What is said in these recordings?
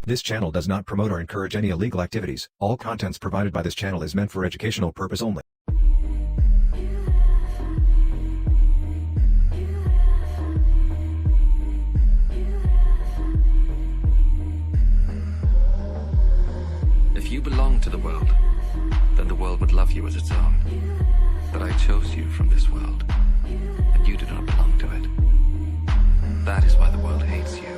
This channel does not promote or encourage any illegal activities. All contents provided by this channel is meant for educational purpose only. If you belong to the world, then the world would love you as its own. But I chose you from this world, and you do not belong to it. That is why the world hates you.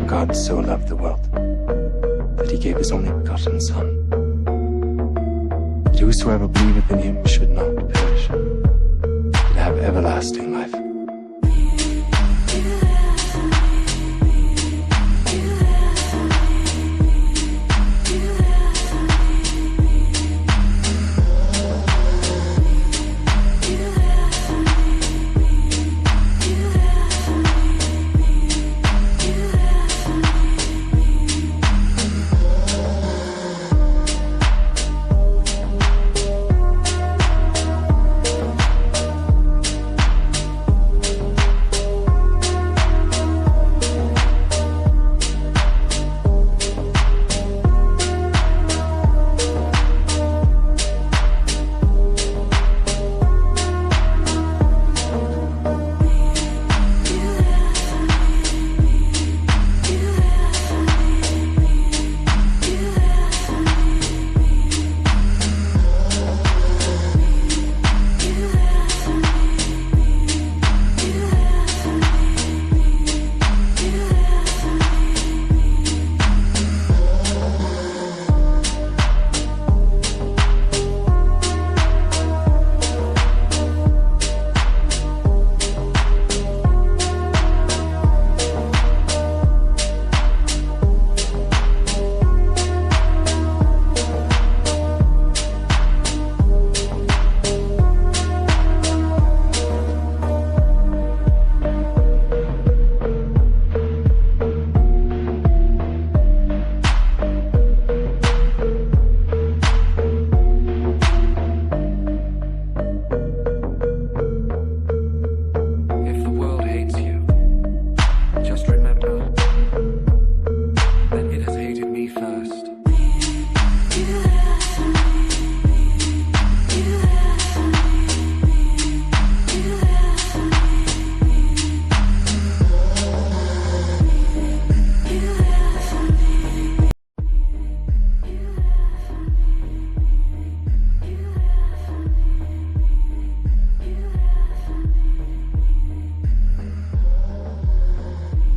God so loved the world that he gave his only begotten Son, that whosoever believeth in him should not perish, but have everlasting life.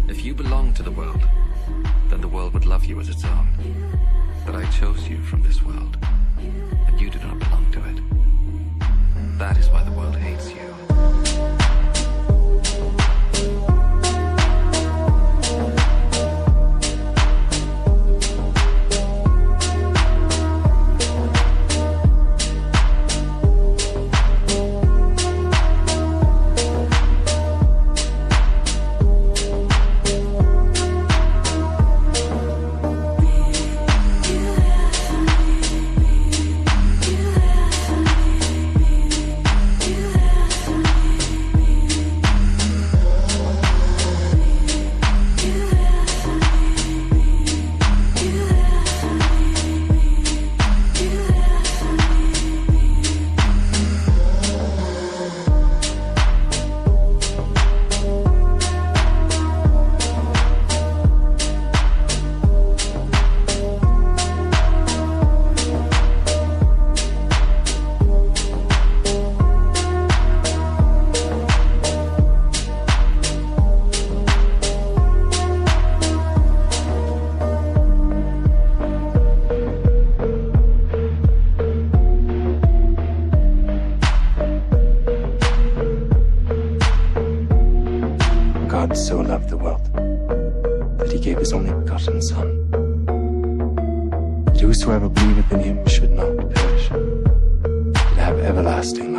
If you belong to the world, then the world would love you as its own. But I chose you from this world, and you do not belong to it. That is why the world hates you. he gave his only begotten Son, that whosoever believeth in him should not perish, but have everlasting life.